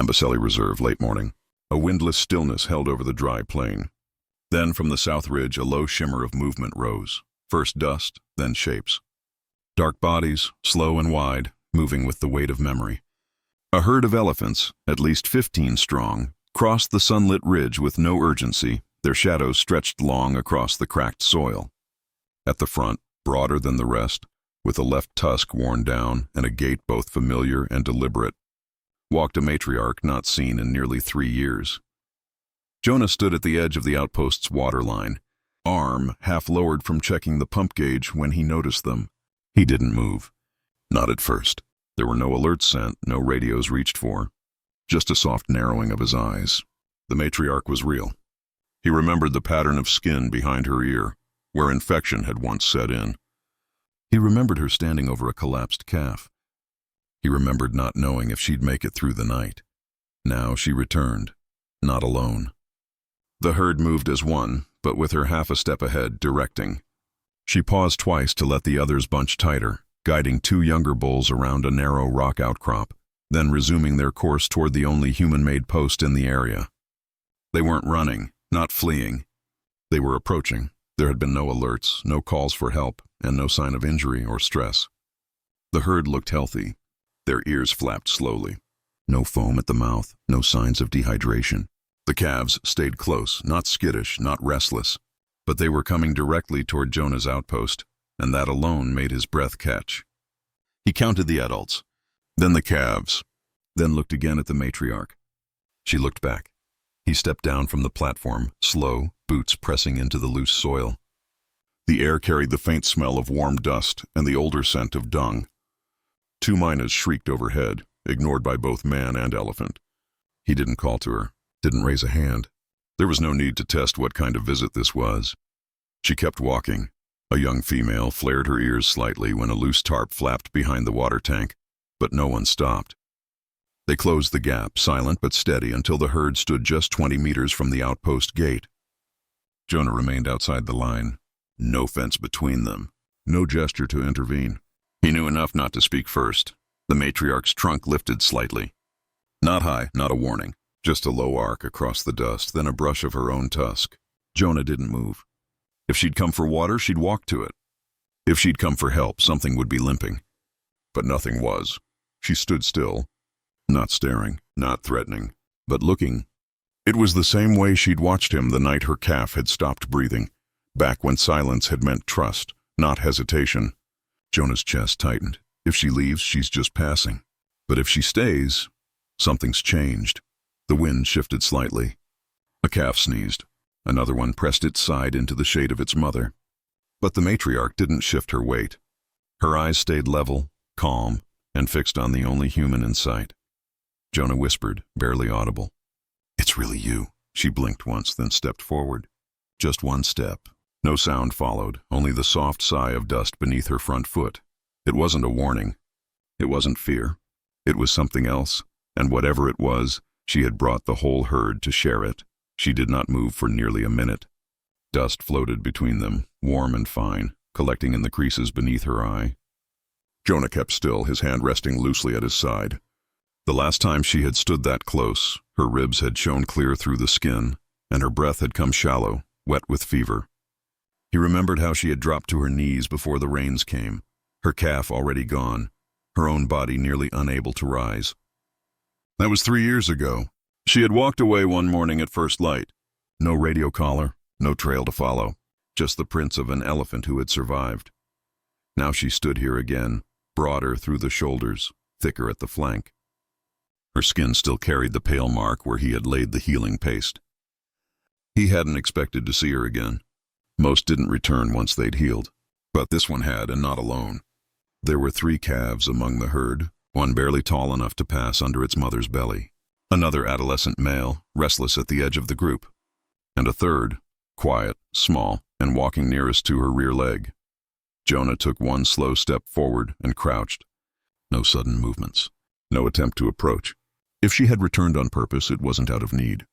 Amboseli Reserve, late morning. A windless stillness held over the dry plain. Then from the south ridge a low shimmer of movement rose. First dust, then shapes. Dark bodies, slow and wide, moving with the weight of memory. A herd of elephants, at least 15 strong, crossed the sunlit ridge with no urgency, their shadows stretched long across the cracked soil. At the front, broader than the rest, with a left tusk worn down and a gait both familiar and deliberate, walked a matriarch not seen in nearly 3 years. Jonah stood at the edge of the outpost's waterline, arm half lowered from checking the pump gauge when he noticed them. He didn't move. Not at first. There were no alerts sent, no radios reached for. Just a soft narrowing of his eyes. The matriarch was real. He remembered the pattern of skin behind her ear, where infection had once set in. He remembered her standing over a collapsed calf. He remembered not knowing if she'd make it through the night. Now she returned, not alone. The herd moved as one, but with her half a step ahead, directing. She paused twice to let the others bunch tighter, guiding 2 younger bulls around a narrow rock outcrop, then resuming their course toward the only human-made post in the area. They weren't running, not fleeing. They were approaching. There had been no alerts, no calls for help, and no sign of injury or stress. The herd looked healthy. Their ears flapped slowly. No foam at the mouth, no signs of dehydration. The calves stayed close, not skittish, not restless, but they were coming directly toward Jonah's outpost, and that alone made his breath catch. He counted the adults, then the calves, then looked again at the matriarch. She looked back. He stepped down from the platform, slow, boots pressing into the loose soil. The air carried the faint smell of warm dust and the older scent of dung. 2 miners shrieked overhead, ignored by both man and elephant. He didn't call to her, didn't raise a hand. There was no need to test what kind of visit this was. She kept walking. A young female flared her ears slightly when a loose tarp flapped behind the water tank, but no one stopped. They closed the gap, silent but steady, until the herd stood just 20 meters from the outpost gate. Jonah remained outside the line. No fence between them. No gesture to intervene. He knew enough not to speak first. The matriarch's trunk lifted slightly. Not high, not a warning. Just a low arc across the dust, then a brush of her own tusk. Jonah didn't move. If she'd come for water, she'd walk to it. If she'd come for help, something would be limping. But nothing was. She stood still. Not staring, not threatening, but looking. It was the same way she'd watched him the night her calf had stopped breathing, back when silence had meant trust, not hesitation. Jonah's chest tightened. If she leaves, she's just passing. But if she stays, something's changed. The wind shifted slightly. A calf sneezed. Another one pressed its side into the shade of its mother. But the matriarch didn't shift her weight. Her eyes stayed level, calm, and fixed on the only human in sight. Jonah whispered, barely audible. "It's really you." She blinked once, then stepped forward. Just one step. No sound followed, only the soft sigh of dust beneath her front foot. It wasn't a warning. It wasn't fear. It was something else, and whatever it was, she had brought the whole herd to share it. She did not move for nearly a minute. Dust floated between them, warm and fine, collecting in the creases beneath her eye. Jonah kept still, his hand resting loosely at his side. The last time she had stood that close, her ribs had shown clear through the skin, and her breath had come shallow, wet with fever. He remembered how she had dropped to her knees before the rains came, her calf already gone, her own body nearly unable to rise. That was 3 years ago. She had walked away one morning at first light. No radio collar, no trail to follow, just the prints of an elephant who had survived. Now she stood here again, broader through the shoulders, thicker at the flank. Her skin still carried the pale mark where he had laid the healing paste. He hadn't expected to see her again. Most didn't return once they'd healed, but this one had, and not alone. There were 3 calves among the herd, one barely tall enough to pass under its mother's belly, another adolescent male, restless at the edge of the group, and a third, quiet, small, and walking nearest to her rear leg. Jonah took one slow step forward and crouched. No sudden movements, no attempt to approach. If she had returned on purpose, it wasn't out of need.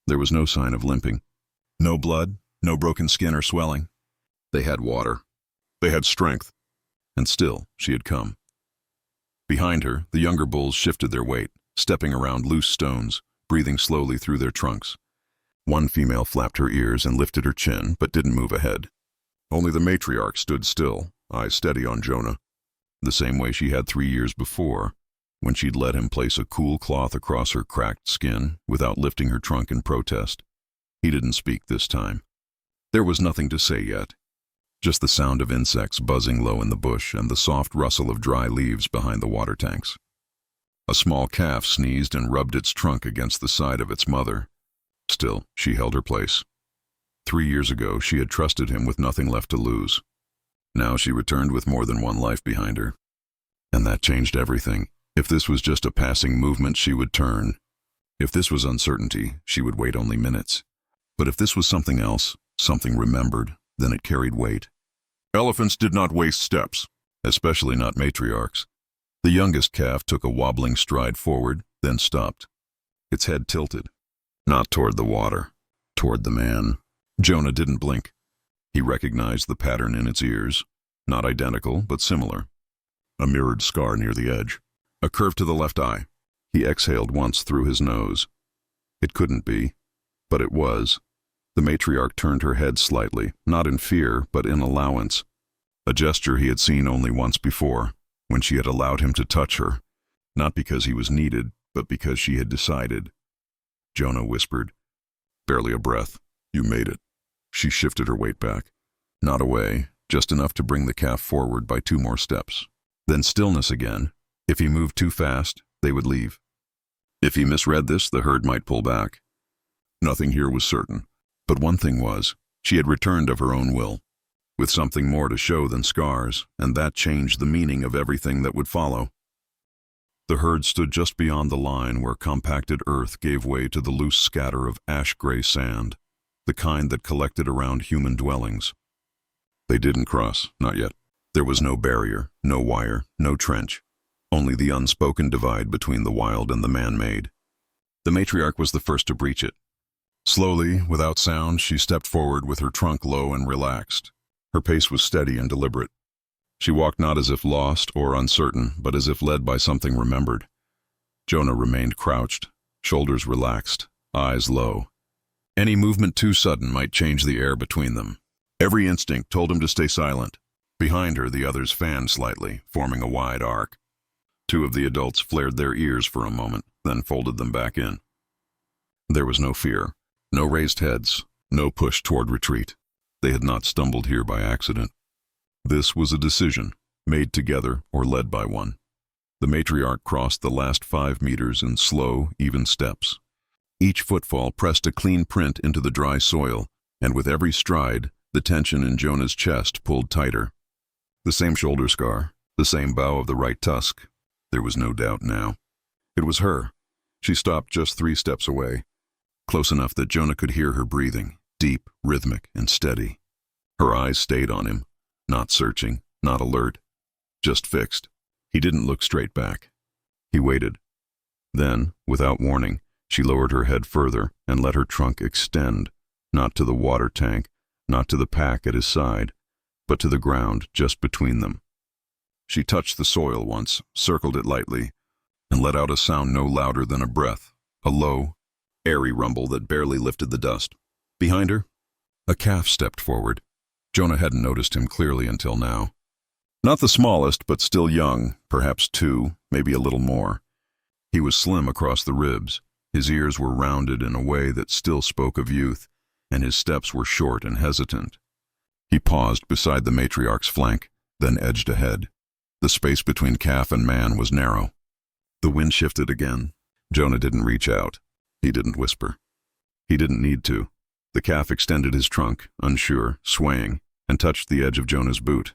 There was no sign of limping. No blood, no broken skin or swelling. They had water. They had strength. And still, she had come. Behind her, the younger bulls shifted their weight, stepping around loose stones, breathing slowly through their trunks. One female flapped her ears and lifted her chin, but didn't move ahead. Only the matriarch stood still, eyes steady on Jonah, the same way she had 3 years before, when she'd let him place a cool cloth across her cracked skin without lifting her trunk in protest. He didn't speak this time. There was nothing to say yet, just the sound of insects buzzing low in the bush and the soft rustle of dry leaves behind the water tanks. A small calf sneezed and rubbed its trunk against the side of its mother. Still, she held her place. 3 years ago, she had trusted him with nothing left to lose. Now she returned with more than one life behind her. And that changed everything. If this was just a passing movement, she would turn. If this was uncertainty, she would wait only minutes. But if this was something else, something remembered, then it carried weight. Elephants did not waste steps, especially not matriarchs. The youngest calf took a wobbling stride forward, then stopped. Its head tilted. Not toward the water, toward the man. Jonah didn't blink. He recognized the pattern in its ears. Not identical, but similar. A mirrored scar near the edge. A curve to the left eye. He exhaled once through his nose. It couldn't be, but it was. The matriarch turned her head slightly, not in fear, but in allowance. A gesture he had seen only once before, when she had allowed him to touch her. Not because he was needed, but because she had decided. Jonah whispered, "Barely a breath. You made it." She shifted her weight back. Not away, just enough to bring the calf forward by 2 more steps. Then stillness again. If he moved too fast, they would leave. If he misread this, the herd might pull back. Nothing here was certain. But one thing was, she had returned of her own will, with something more to show than scars, and that changed the meaning of everything that would follow. The herd stood just beyond the line where compacted earth gave way to the loose scatter of ash-gray sand, the kind that collected around human dwellings. They didn't cross, not yet. There was no barrier, no wire, no trench, only the unspoken divide between the wild and the man-made. The matriarch was the first to breach it. Slowly, without sound, she stepped forward with her trunk low and relaxed. Her pace was steady and deliberate. She walked not as if lost or uncertain, but as if led by something remembered. Jonah remained crouched, shoulders relaxed, eyes low. Any movement too sudden might change the air between them. Every instinct told him to stay silent. Behind her, the others fanned slightly, forming a wide arc. 2 of the adults flared their ears for a moment, then folded them back in. There was no fear, no raised heads, no push toward retreat. They had not stumbled here by accident. This was a decision, made together or led by one. The matriarch crossed the last 5 meters in slow, even steps. Each footfall pressed a clean print into the dry soil, and with every stride, the tension in Jonah's chest pulled tighter. The same shoulder scar, the same bow of the right tusk. There was no doubt now. It was her. She stopped just 3 steps away, close enough that Jonah could hear her breathing, deep, rhythmic, and steady. Her eyes stayed on him, not searching, not alert, just fixed. He didn't look straight back. He waited. Then, without warning, she lowered her head further and let her trunk extend, not to the water tank, not to the pack at his side, but to the ground just between them. She touched the soil once, circled it lightly, and let out a sound no louder than a breath, a low, airy rumble that barely lifted the dust. Behind her, a calf stepped forward. Jonah hadn't noticed him clearly until now. Not the smallest, but still young, perhaps 2, maybe a little more. He was slim across the ribs. His ears were rounded in a way that still spoke of youth, and his steps were short and hesitant. He paused beside the matriarch's flank, then edged ahead. The space between calf and man was narrow. The wind shifted again. Jonah didn't reach out. He didn't whisper. He didn't need to. The calf extended his trunk, unsure, swaying, and touched the edge of Jonah's boot.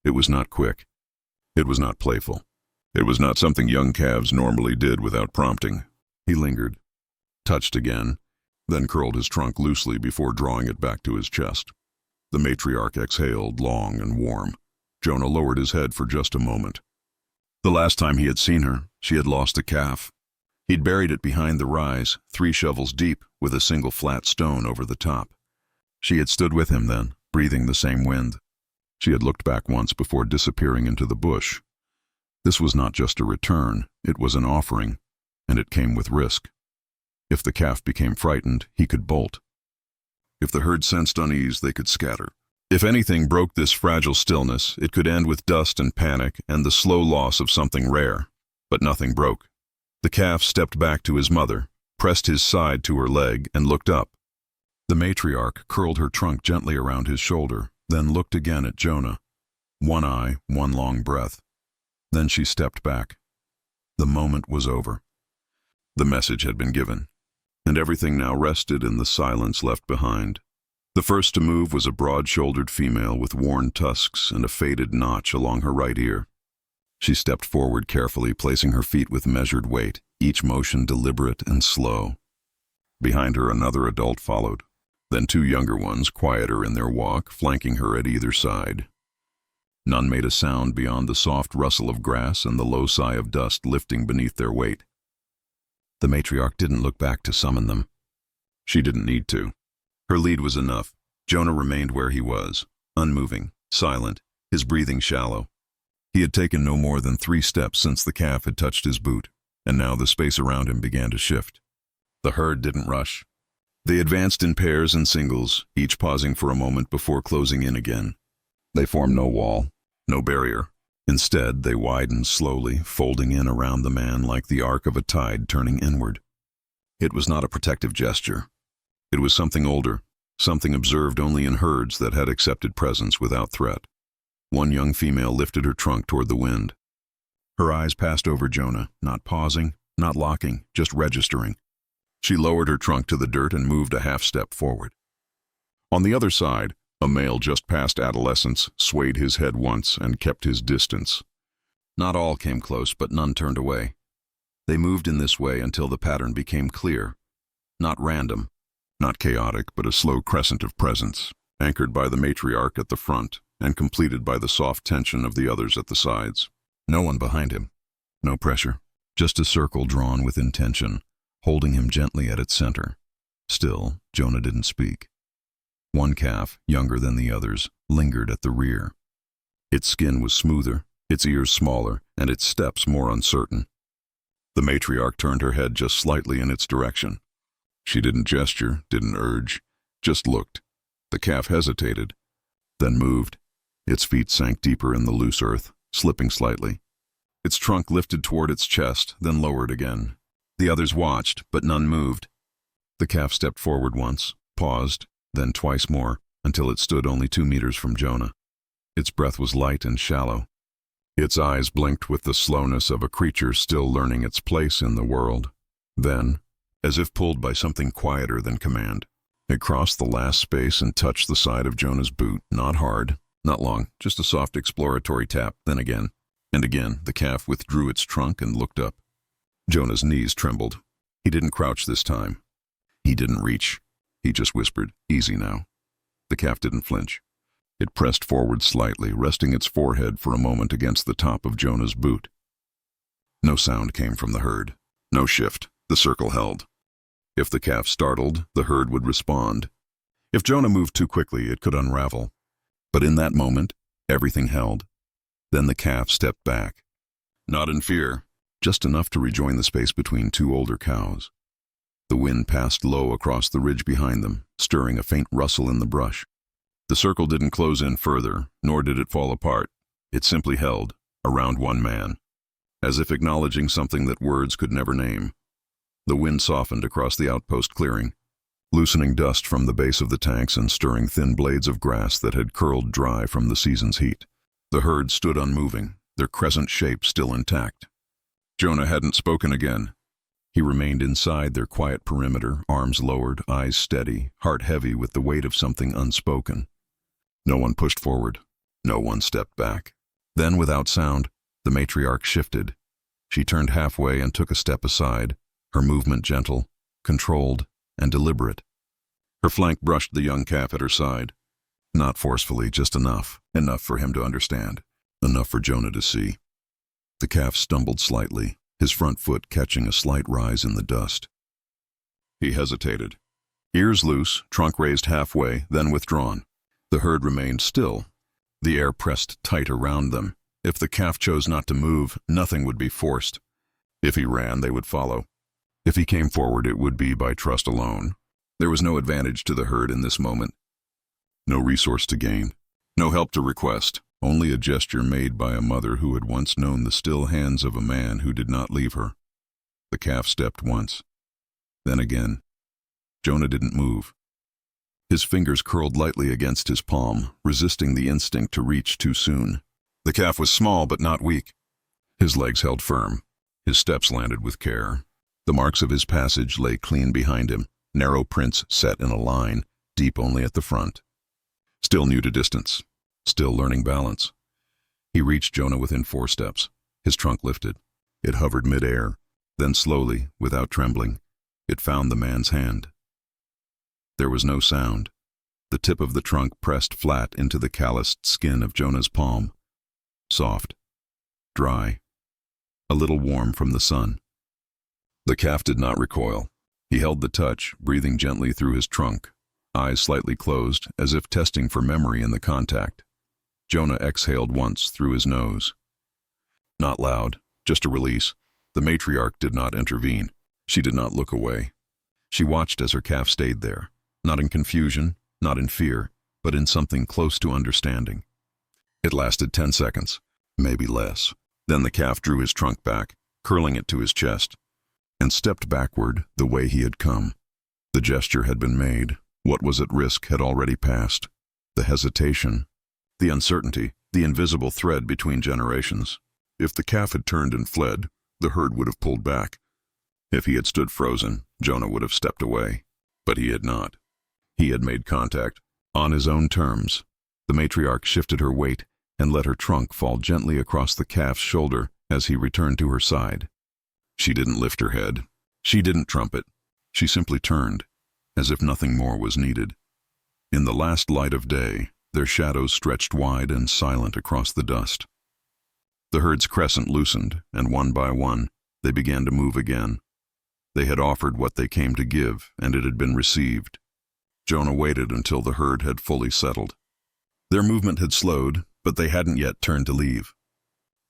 It was not quick. It was not playful. It was not something young calves normally did without prompting. He lingered, touched again, then curled his trunk loosely before drawing it back to his chest. The matriarch exhaled, long and warm. Jonah lowered his head for just a moment. The last time he had seen her, she had lost a calf. He'd buried it behind the rise, 3 shovels deep, with a single flat stone over the top. She had stood with him then, breathing the same wind. She had looked back once before disappearing into the bush. This was not just a return, it was an offering and it came with risk. If the calf became frightened, he could bolt. If the herd sensed unease, they could scatter. If anything broke this fragile stillness, it could end with dust and panic and the slow loss of something rare. But nothing broke. The calf stepped back to his mother, pressed his side to her leg, and looked up. The matriarch curled her trunk gently around his shoulder, then looked again at Jonah. One eye, one long breath. Then she stepped back. The moment was over. The message had been given, and everything now rested in the silence left behind. The first to move was a broad-shouldered female with worn tusks and a faded notch along her right ear. She stepped forward carefully, placing her feet with measured weight, each motion deliberate and slow. Behind her, another adult followed, then two younger ones, quieter in their walk, flanking her at either side. None made a sound beyond the soft rustle of grass and the low sigh of dust lifting beneath their weight. The matriarch didn't look back to summon them. She didn't need to. Her lead was enough. Jonah remained where he was, unmoving, silent, his breathing shallow. He had taken no more than 3 steps since the calf had touched his boot, and now the space around him began to shift. The herd didn't rush. They advanced in pairs and singles, each pausing for a moment before closing in again. They formed no wall, no barrier. Instead, they widened slowly, folding in around the man like the arc of a tide turning inward. It was not a protective gesture. It was something older, something observed only in herds that had accepted presence without threat. One young female lifted her trunk toward the wind. Her eyes passed over Jonah, not pausing, not locking, just registering. She lowered her trunk to the dirt and moved a half-step forward. On the other side, a male just past adolescence swayed his head once and kept his distance. Not all came close, but none turned away. They moved in this way until the pattern became clear. Not random, not chaotic, but a slow crescent of presence, anchored by the matriarch at the front and completed by the soft tension of the others at the sides. No one behind him. No pressure. Just a circle drawn with intention, holding him gently at its center. Still, Jonah didn't speak. One calf, younger than the others, lingered at the rear. Its skin was smoother, its ears smaller, and its steps more uncertain. The matriarch turned her head just slightly in its direction. She didn't gesture, didn't urge, just looked. The calf hesitated, then moved. Its feet sank deeper in the loose earth, slipping slightly. Its trunk lifted toward its chest, then lowered again. The others watched, but none moved. The calf stepped forward once, paused, then twice more, until it stood only 2 meters from Jonah. Its breath was light and shallow. Its eyes blinked with the slowness of a creature still learning its place in the world. Then, as if pulled by something quieter than command, it crossed the last space and touched the side of Jonah's boot, not hard, not long, just a soft exploratory tap, then again. And again, the calf withdrew its trunk and looked up. Jonah's knees trembled. He didn't crouch this time. He didn't reach. He just whispered, "Easy now." The calf didn't flinch. It pressed forward slightly, resting its forehead for a moment against the top of Jonah's boot. No sound came from the herd. No shift. The circle held. If the calf startled, the herd would respond. If Jonah moved too quickly, it could unravel. But in that moment, everything held. Then the calf stepped back. Not in fear, just enough to rejoin the space between 2 older cows. The wind passed low across the ridge behind them, stirring a faint rustle in the brush. The circle didn't close in further, nor did it fall apart. It simply held, around one man, as if acknowledging something that words could never name. The wind softened across the outpost clearing, loosening dust from the base of the tanks and stirring thin blades of grass that had curled dry from the season's heat. The herd stood unmoving, their crescent shape still intact. Jonah hadn't spoken again. He remained inside their quiet perimeter, arms lowered, eyes steady, heart heavy with the weight of something unspoken. No one pushed forward. No one stepped back. Then, without sound, the matriarch shifted. She turned halfway and took a step aside, her movement gentle, controlled, and deliberate. Her flank brushed the young calf at her side. Not forcefully, just enough. Enough for him to understand. Enough for Jonah to see. The calf stumbled slightly, his front foot catching a slight rise in the dust. He hesitated. Ears loose, trunk raised halfway, then withdrawn. The herd remained still. The air pressed tight around them. If the calf chose not to move, nothing would be forced. If he ran, they would follow. If he came forward, it would be by trust alone. There was no advantage to the herd in this moment, no resource to gain, no help to request, only a gesture made by a mother who had once known the still hands of a man who did not leave her. The calf stepped once, then again. Jonah didn't move. His fingers curled lightly against his palm, resisting the instinct to reach too soon. The calf was small but not weak. His legs held firm. His steps landed with care. The marks of his passage lay clean behind him, narrow prints set in a line, deep only at the front. Still new to distance, still learning balance. He reached Jonah within 4 steps. His trunk lifted. It hovered mid-air. Then slowly, without trembling, it found the man's hand. There was no sound. The tip of the trunk pressed flat into the calloused skin of Jonah's palm. Soft, dry, a little warm from the sun. The calf did not recoil. He held the touch, breathing gently through his trunk, eyes slightly closed, as if testing for memory in the contact. Jonah exhaled once through his nose. Not loud, just a release. The matriarch did not intervene. She did not look away. She watched as her calf stayed there, not in confusion, not in fear, but in something close to understanding. It lasted 10 seconds, maybe less. Then the calf drew his trunk back, curling it to his chest, and stepped backward the way he had come. The gesture had been made. What was at risk had already passed. The hesitation, the uncertainty, the invisible thread between generations. If the calf had turned and fled, the herd would have pulled back. If he had stood frozen, Jonah would have stepped away. But he had not. He had made contact, on his own terms. The matriarch shifted her weight and let her trunk fall gently across the calf's shoulder as he returned to her side. She didn't lift her head. She didn't trumpet. She simply turned, as if nothing more was needed. In the last light of day, their shadows stretched wide and silent across the dust. The herd's crescent loosened, and one by one, they began to move again. They had offered what they came to give, and it had been received. Jonah waited until the herd had fully settled. Their movement had slowed, but they hadn't yet turned to leave.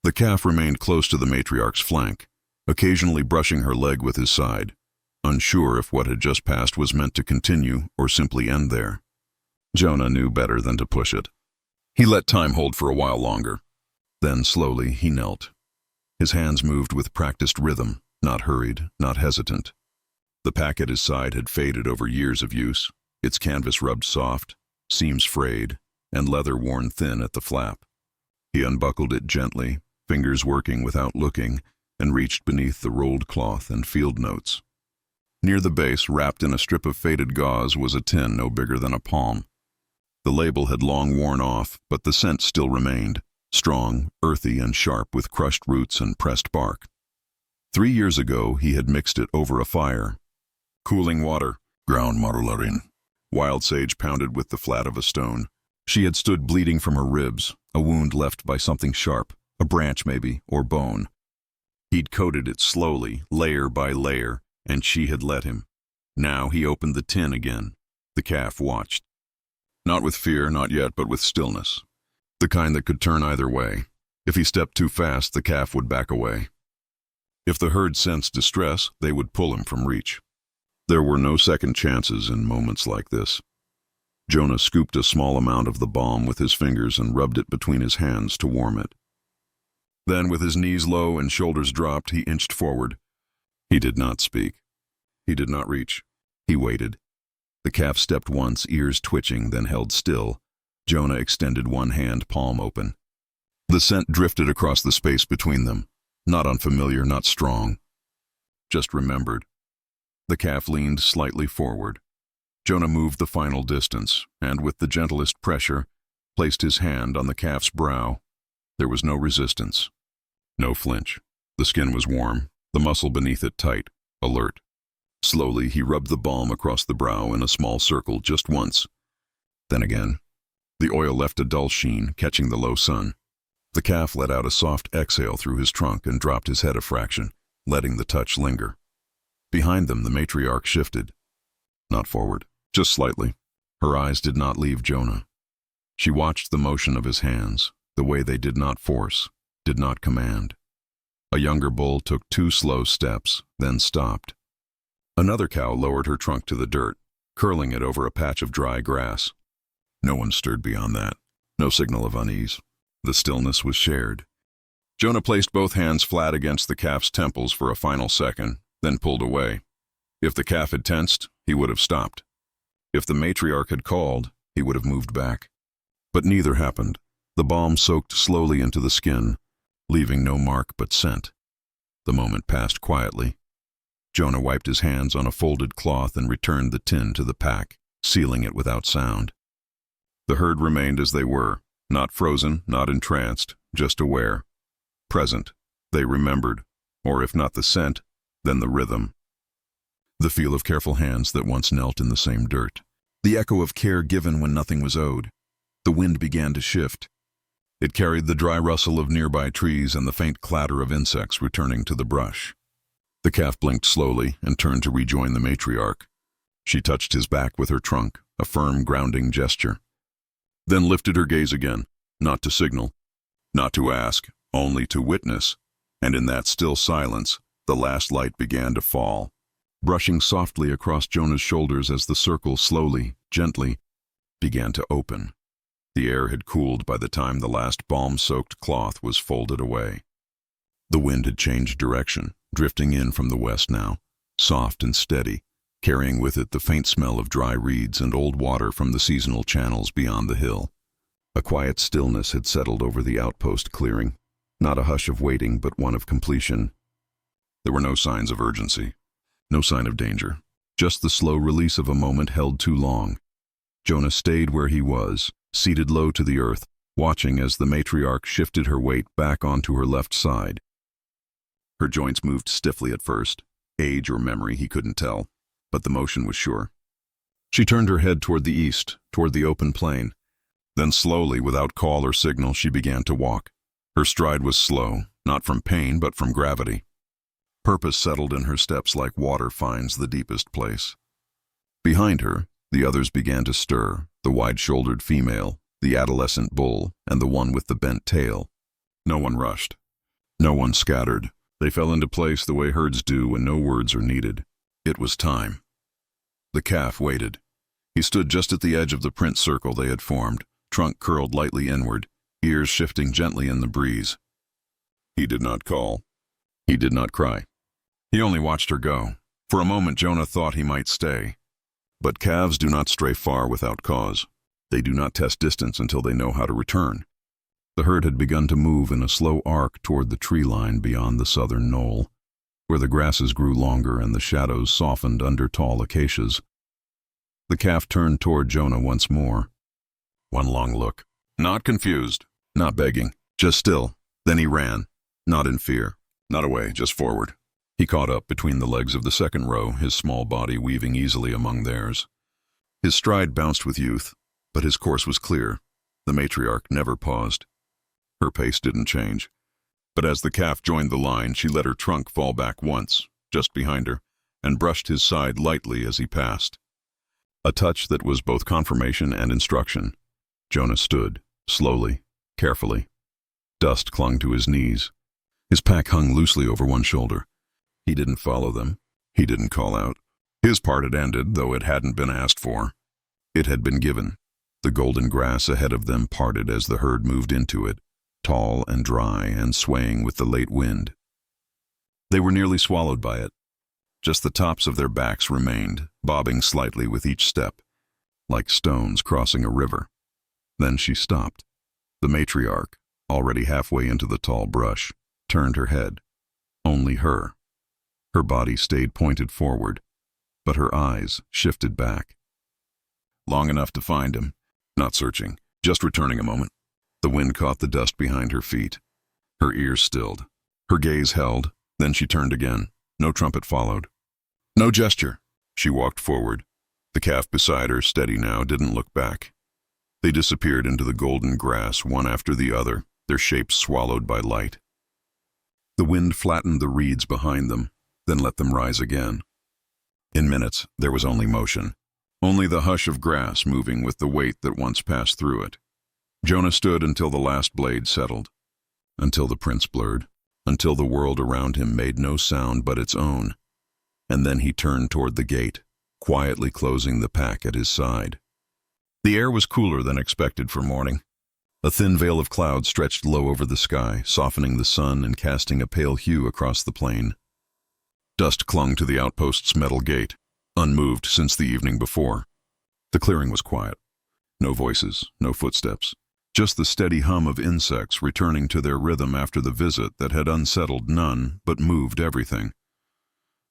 The calf remained close to the matriarch's flank, occasionally brushing her leg with his side, unsure if what had just passed was meant to continue or simply end there. Jonah knew better than to push it. He let time hold for a while longer. Then, slowly, he knelt. His hands moved with practiced rhythm, not hurried, not hesitant. The pack at his side had faded over years of use, its canvas rubbed soft, seams frayed, and leather worn thin at the flap. He unbuckled it gently, fingers working without looking, and reached beneath the rolled cloth and field notes. Near the base, wrapped in a strip of faded gauze, was a tin no bigger than a palm. The label had long worn off, but the scent still remained, strong, earthy, and sharp with crushed roots and pressed bark. 3 years ago, he had mixed it over a fire. Cooling water, ground marularin. Wild sage pounded with the flat of a stone. She had stood bleeding from her ribs, a wound left by something sharp, a branch maybe, or bone. He'd coated it slowly, layer by layer, and she had let him. Now he opened the tin again. The calf watched. Not with fear, not yet, but with stillness. The kind that could turn either way. If he stepped too fast, the calf would back away. If the herd sensed distress, they would pull him from reach. There were no second chances in moments like this. Jonah scooped a small amount of the balm with his fingers and rubbed it between his hands to warm it. Then, with his knees low and shoulders dropped, he inched forward. He did not speak. He did not reach. He waited. The calf stepped once, ears twitching, then held still. Jonah extended one hand, palm open. The scent drifted across the space between them. Not unfamiliar, not strong. Just remembered. The calf leaned slightly forward. Jonah moved the final distance, and with the gentlest pressure, placed his hand on the calf's brow. There was no resistance. No flinch. The skin was warm, the muscle beneath it tight, alert. Slowly, he rubbed the balm across the brow in a small circle just once. Then again. The oil left a dull sheen, catching the low sun. The calf let out a soft exhale through his trunk and dropped his head a fraction, letting the touch linger. Behind them, the matriarch shifted. Not forward, just slightly. Her eyes did not leave Jonah. She watched the motion of his hands, the way they did not force, did not command. A younger bull took 2 slow steps, then stopped. Another cow lowered her trunk to the dirt, curling it over a patch of dry grass. No one stirred beyond that. No signal of unease. The stillness was shared. Jonah placed both hands flat against the calf's temples for a final second, then pulled away. If the calf had tensed, he would have stopped. If the matriarch had called, he would have moved back. But neither happened. The balm soaked slowly into the skin, leaving no mark but scent. The moment passed quietly. Jonah wiped his hands on a folded cloth and returned the tin to the pack, sealing it without sound. The herd remained as they were, not frozen, not entranced, just aware. Present, they remembered, or if not the scent, then the rhythm. The feel of careful hands that once knelt in the same dirt. The echo of care given when nothing was owed. The wind began to shift. It carried the dry rustle of nearby trees and the faint clatter of insects returning to the brush. The calf blinked slowly and turned to rejoin the matriarch. She touched his back with her trunk, a firm, grounding gesture. Then lifted her gaze again, not to signal, not to ask, only to witness, and in that still silence, the last light began to fall, brushing softly across Jonah's shoulders as the circle slowly, gently, began to open. The air had cooled by the time the last balm-soaked cloth was folded away. The wind had changed direction, drifting in from the west now, soft and steady, carrying with it the faint smell of dry reeds and old water from the seasonal channels beyond the hill. A quiet stillness had settled over the outpost clearing, not a hush of waiting but one of completion. There were no signs of urgency, no sign of danger, just the slow release of a moment held too long. Jonah stayed where he was, seated low to the earth, watching as the matriarch shifted her weight back onto her left side. Her joints moved stiffly at first, age or memory he couldn't tell, but the motion was sure. She turned her head toward the east, toward the open plain. Then slowly, without call or signal, she began to walk. Her stride was slow, not from pain but from gravity. Purpose settled in her steps like water finds the deepest place. Behind her, the others began to stir, the wide-shouldered female, the adolescent bull, and the one with the bent tail. No one rushed. No one scattered. They fell into place the way herds do when no words are needed. It was time. The calf waited. He stood just at the edge of the print circle they had formed, trunk curled lightly inward, ears shifting gently in the breeze. He did not call. He did not cry. He only watched her go. For a moment Jonah thought he might stay. But calves do not stray far without cause. They do not test distance until they know how to return. The herd had begun to move in a slow arc toward the tree line beyond the southern knoll, where the grasses grew longer and the shadows softened under tall acacias. The calf turned toward Jonah once more. One long look. Not confused, not begging, just still. Then he ran, not in fear, not away, just forward. He caught up between the legs of the second row, his small body weaving easily among theirs. His stride bounced with youth, but his course was clear. The matriarch never paused. Her pace didn't change. But as the calf joined the line, she let her trunk fall back once, just behind her, and brushed his side lightly as he passed. A touch that was both confirmation and instruction. Jonah stood, slowly, carefully. Dust clung to his knees. His pack hung loosely over one shoulder. He didn't follow them. He didn't call out. His part had ended, though it hadn't been asked for. It had been given. The golden grass ahead of them parted as the herd moved into it, tall and dry and swaying with the late wind. They were nearly swallowed by it. Just the tops of their backs remained, bobbing slightly with each step, like stones crossing a river. Then she stopped. The matriarch, already halfway into the tall brush, turned her head. Only her. Her body stayed pointed forward, but her eyes shifted back. Long enough to find him, not searching, just returning a moment. The wind caught the dust behind her feet. Her ears stilled. Her gaze held, then she turned again. No trumpet followed. No gesture. She walked forward. The calf beside her, steady now, didn't look back. They disappeared into the golden grass, one after the other, their shapes swallowed by light. The wind flattened the reeds behind them, then let them rise again. In minutes, there was only motion. Only the hush of grass moving with the weight that once passed through it. Jonah stood until the last blade settled, until the prints blurred, until the world around him made no sound but its own. and then he turned toward the gate, quietly closing the pack at his side. The air was cooler than expected for morning. A thin veil of cloud stretched low over the sky, softening the sun and casting a pale hue across the plain. Dust clung to the outpost's metal gate, unmoved since the evening before. The clearing was quiet. No voices, no footsteps. Just the steady hum of insects returning to their rhythm after the visit that had unsettled none but moved everything.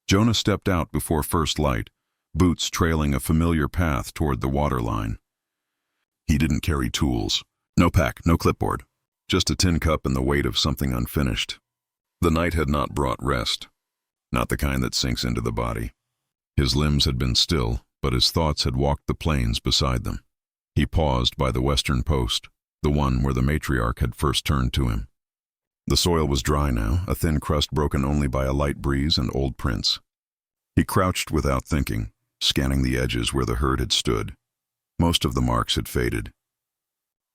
Jonah stepped out before first light, boots trailing a familiar path toward the waterline. He didn't carry tools. No pack, no clipboard. Just a tin cup and the weight of something unfinished. The night had not brought rest. Not the kind that sinks into the body. His limbs had been still, but his thoughts had walked the plains beside them. He paused by the western post, the one where the matriarch had first turned to him. The soil was dry now, a thin crust broken only by a light breeze and old prints. He crouched without thinking, scanning the edges where the herd had stood. Most of the marks had faded.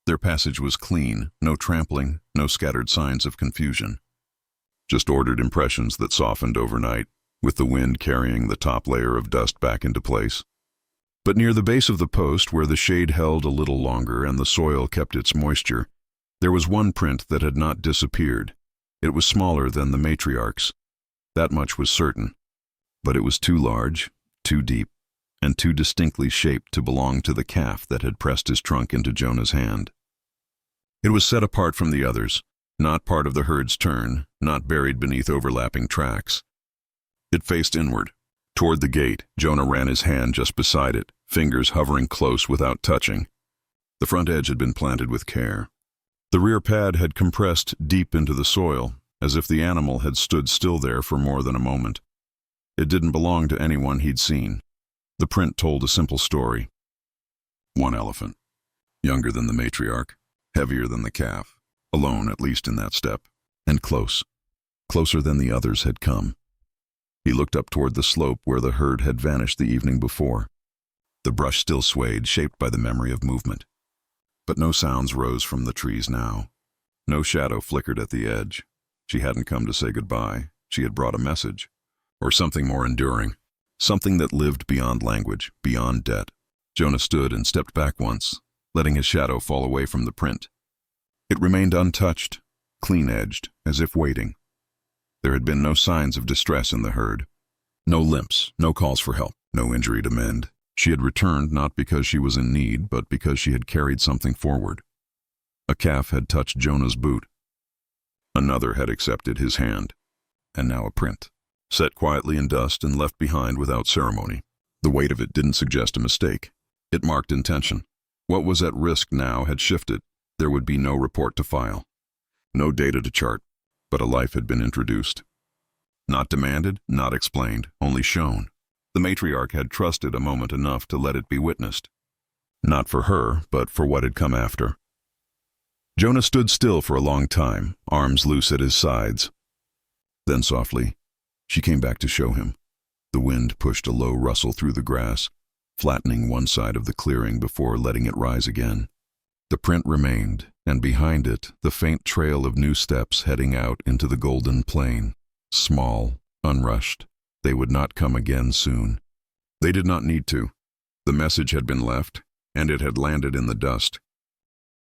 Their passage was clean, no trampling, no scattered signs of confusion. Just ordered impressions that softened overnight, with the wind carrying the top layer of dust back into place. But near the base of the post, where the shade held a little longer and the soil kept its moisture, there was one print that had not disappeared. It was smaller than the matriarch's. That much was certain. But it was too large, too deep, and too distinctly shaped to belong to the calf that had pressed his trunk into Jonah's hand. It was set apart from the others, not part of the herd's turn, not buried beneath overlapping tracks. It faced inward. Toward the gate, Jonah ran his hand just beside it, fingers hovering close without touching. The front edge had been planted with care. The rear pad had compressed deep into the soil, as if the animal had stood still there for more than a moment. It didn't belong to anyone he'd seen. The print told a simple story. One elephant, younger than the matriarch, heavier than the calf, alone at least in that step, and close, closer than the others had come. He looked up toward the slope where the herd had vanished the evening before. The brush still swayed, shaped by the memory of movement. But no sounds rose from the trees now. No shadow flickered at the edge. She hadn't come to say goodbye. She had brought a message. Or something more enduring. Something that lived beyond language, beyond debt. Jonah stood and stepped back once, letting his shadow fall away from the print. It remained untouched, clean-edged, as if waiting. There had been no signs of distress in the herd. No limps, no calls for help, no injury to mend. She had returned not because she was in need, but because she had carried something forward. A calf had touched Jonah's boot. Another had accepted his hand. And now a print, set quietly in dust and left behind without ceremony. The weight of it didn't suggest a mistake. It marked intention. What was at risk now had shifted. There would be no report to file. No data to chart. But a life had been introduced. Not demanded, not explained, only shown. The matriarch had trusted a moment enough to let it be witnessed. Not for her, but for what had come after. Jonah stood still for a long time, arms loose at his sides. Then softly, she came back to show him. The wind pushed a low rustle through the grass, flattening one side of the clearing before letting it rise again. The print remained, and behind it, the faint trail of new steps heading out into the golden plain. Small, unrushed. They would not come again soon. They did not need to. The message had been left, and it had landed in the dust.